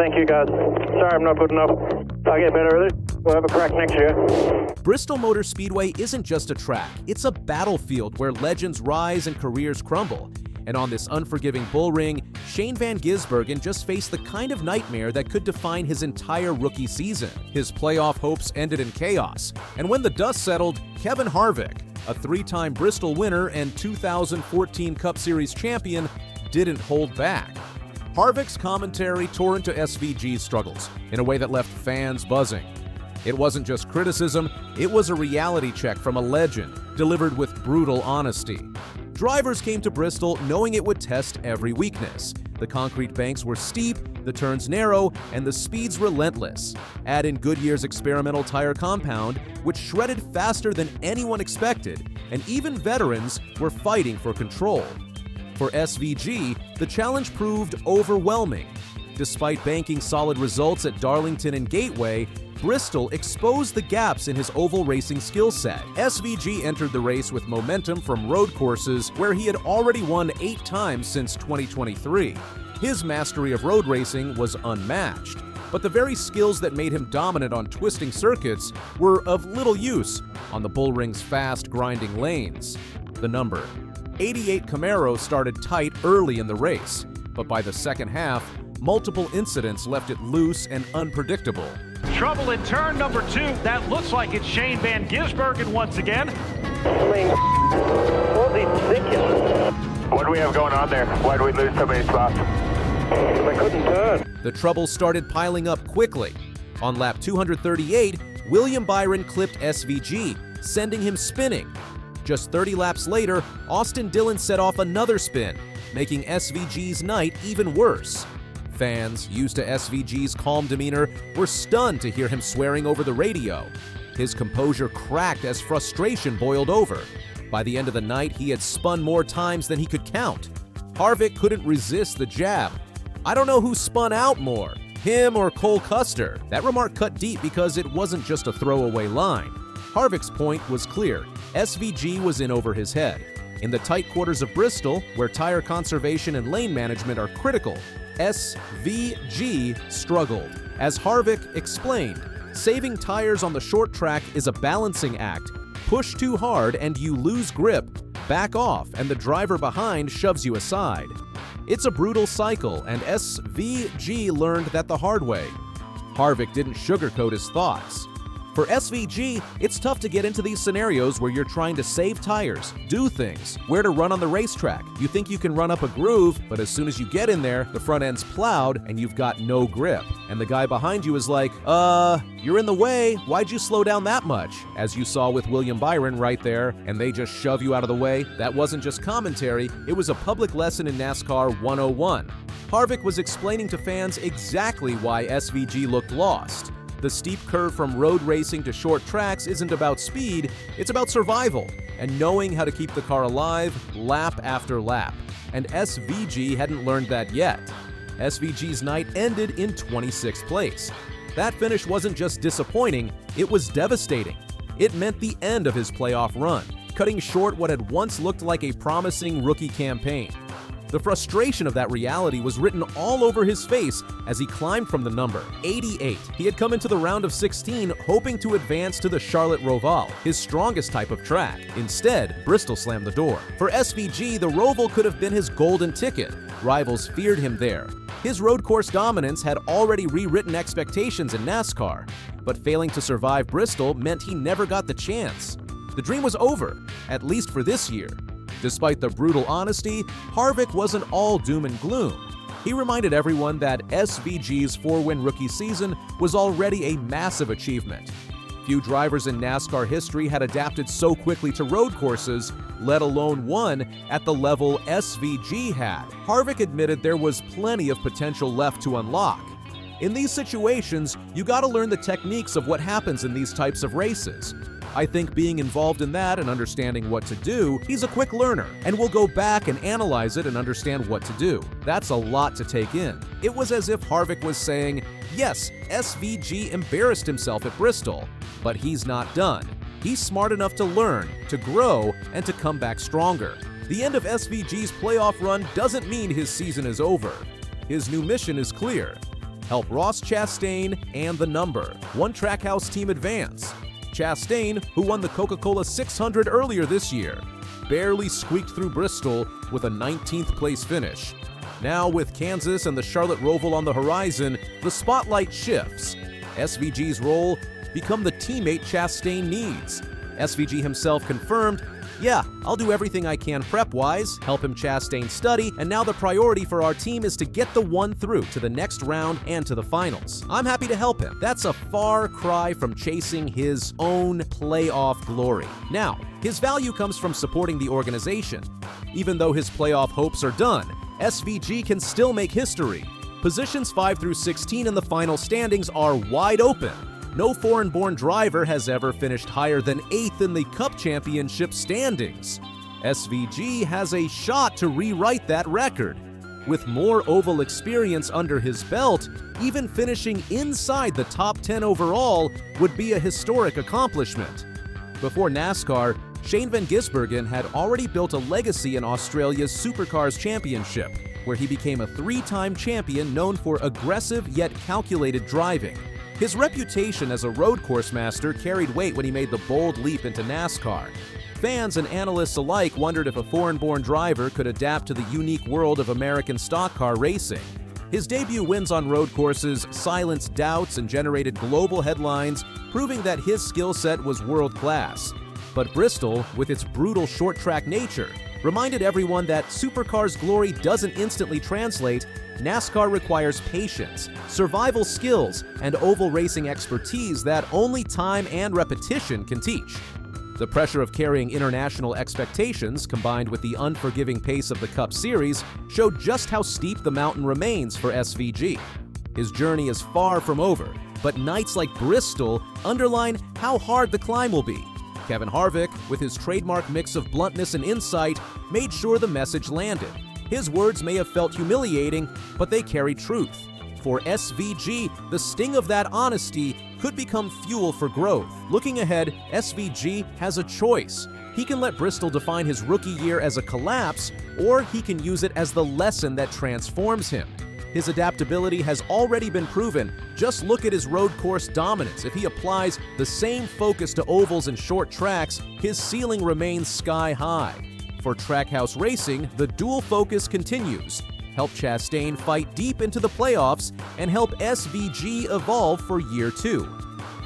Thank you, guys. Sorry I'm not good enough. I'll get better at it. We'll have a crack next year. Bristol Motor Speedway isn't just a track, it's a battlefield where legends rise and careers crumble. And on this unforgiving bull ring, Shane van Gisbergen just faced the kind of nightmare that could define his entire rookie season. His playoff hopes ended in chaos, and when the dust settled, Kevin Harvick, a three-time Bristol winner and 2014 Cup Series champion, didn't hold back. Harvick's commentary tore into SVG's struggles in a way that left fans buzzing. It wasn't just criticism, it was a reality check from a legend, delivered with brutal honesty. Drivers came to Bristol knowing it would test every weakness. The concrete banks were steep, the turns narrow, and the speeds relentless. Add in Goodyear's experimental tire compound, which shredded faster than anyone expected, and even veterans were fighting for control. For SVG, the challenge proved overwhelming. Despite banking solid results at Darlington and Gateway, Bristol exposed the gaps in his oval racing skill set. SVG entered the race with momentum from road courses where he had already won 8 times since 2023. His mastery of road racing was unmatched, but the very skills that made him dominant on twisting circuits were of little use on the bullring's fast, grinding lanes. The number 88 Camaro started tight early in the race, but by the second half, multiple incidents left it loose and unpredictable. Trouble in turn number 2. That looks like it's Shane van Gisbergen once again. What ridiculous. What do we have going on there? Why do we lose so many spots? I couldn't turn. The trouble started piling up quickly. On lap 238, William Byron clipped SVG, sending him spinning. Just 30 laps later, Austin Dillon set off another spin, making SVG's night even worse. Fans, used to SVG's calm demeanor, were stunned to hear him swearing over the radio. His composure cracked as frustration boiled over. By the end of the night, he had spun more times than he could count. Harvick couldn't resist the jab. "I don't know who spun out more, him or Cole Custer." That remark cut deep because it wasn't just a throwaway line. Harvick's point was clear. SVG was in over his head. In the tight quarters of Bristol, where tire conservation and lane management are critical, SVG struggled. As Harvick explained, saving tires on the short track is a balancing act. Push too hard and you lose grip, back off, and the driver behind shoves you aside. It's a brutal cycle, and SVG learned that the hard way. Harvick didn't sugarcoat his thoughts. For SVG, it's tough to get into these scenarios where you're trying to save tires, do things, where to run on the racetrack. You think you can run up a groove, but as soon as you get in there, the front end's plowed and you've got no grip. And the guy behind you is like, you're in the way, why'd you slow down that much? As you saw with William Byron right there, and they just shove you out of the way. That wasn't just commentary, it was a public lesson in NASCAR 101. Harvick was explaining to fans exactly why SVG looked lost. The steep curve from road racing to short tracks isn't about speed, it's about survival and knowing how to keep the car alive lap after lap. And SVG hadn't learned that yet. SVG's night ended in 26th place. That finish wasn't just disappointing, it was devastating. It meant the end of his playoff run, cutting short what had once looked like a promising rookie campaign. The frustration of that reality was written all over his face as he climbed from the number 88. He had come into the round of 16 hoping to advance to the Charlotte Roval, his strongest type of track. Instead, Bristol slammed the door. For SVG, the Roval could have been his golden ticket. Rivals feared him there. His road course dominance had already rewritten expectations in NASCAR, but failing to survive Bristol meant he never got the chance. The dream was over, at least for this year. Despite the brutal honesty, Harvick wasn't all doom and gloom. He reminded everyone that SVG's 4-win rookie season was already a massive achievement. Few drivers in NASCAR history had adapted so quickly to road courses, let alone one at the level SVG had. Harvick admitted there was plenty of potential left to unlock. In these situations, you gotta learn the techniques of what happens in these types of races. I think being involved in that and understanding what to do, he's a quick learner and will go back and analyze it and understand what to do. That's a lot to take in. It was as if Harvick was saying, yes, SVG embarrassed himself at Bristol, but he's not done. He's smart enough to learn, to grow, and to come back stronger. The end of SVG's playoff run doesn't mean his season is over. His new mission is clear. help Ross Chastain and the number. One Trackhouse team advance. Chastain, who won the Coca-Cola 600 earlier this year, barely squeaked through Bristol with a 19th place finish. Now, with Kansas and the Charlotte Roval on the horizon, the spotlight shifts. SVG's role become the teammate Chastain needs. SVG himself confirmed, "Yeah, I'll do everything I can prep-wise, help him Chastain study, and now the priority for our team is to get the one through to the next round and to the finals. I'm happy to help him." That's a far cry from chasing his own playoff glory. Now, his value comes from supporting the organization. Even though his playoff hopes are done, SVG can still make history. Positions 5 through 16 in the final standings are wide open. No foreign-born driver has ever finished higher than 8th in the Cup Championship standings. SVG has a shot to rewrite that record. With more oval experience under his belt, even finishing inside the top 10 overall would be a historic accomplishment. Before NASCAR, Shane van Gisbergen had already built a legacy in Australia's Supercars Championship, where he became a 3-time champion known for aggressive yet calculated driving. His reputation as a road course master carried weight when he made the bold leap into NASCAR. Fans and analysts alike wondered if a foreign-born driver could adapt to the unique world of American stock car racing. His debut wins on road courses silenced doubts and generated global headlines, proving that his skill set was world-class. But Bristol, with its brutal short-track nature, reminded everyone that supercars' glory doesn't instantly translate. NASCAR requires patience, survival skills, and oval racing expertise that only time and repetition can teach. The pressure of carrying international expectations, combined with the unforgiving pace of the Cup Series, showed just how steep the mountain remains for SVG. His journey is far from over, but nights like Bristol underline how hard the climb will be. Kevin Harvick, with his trademark mix of bluntness and insight, made sure the message landed. His words may have felt humiliating, but they carry truth. For SVG, the sting of that honesty could become fuel for growth. Looking ahead, SVG has a choice. He can let Bristol define his rookie year as a collapse, or he can use it as the lesson that transforms him. His adaptability has already been proven. Just look at his road course dominance. If he applies the same focus to ovals and short tracks, his ceiling remains sky high. For Trackhouse Racing, the dual focus continues. Help Chastain fight deep into the playoffs and help SVG evolve for year 2.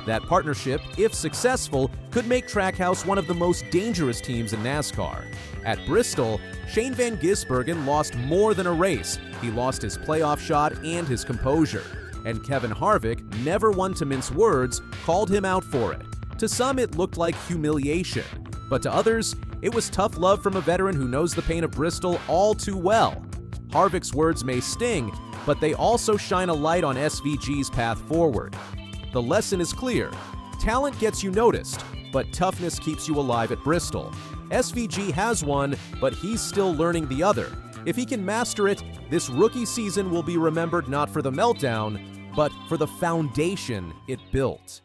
That partnership, if successful, could make Trackhouse one of the most dangerous teams in NASCAR. At Bristol, Shane van Gisbergen lost more than a race. He lost his playoff shot and his composure. And Kevin Harvick, never one to mince words, called him out for it. To some, it looked like humiliation. But to others, it was tough love from a veteran who knows the pain of Bristol all too well. Harvick's words may sting, but they also shine a light on SVG's path forward. The lesson is clear. Talent gets you noticed, but toughness keeps you alive at Bristol. SVG has one, but he's still learning the other. If he can master it, this rookie season will be remembered not for the meltdown, but for the foundation it built.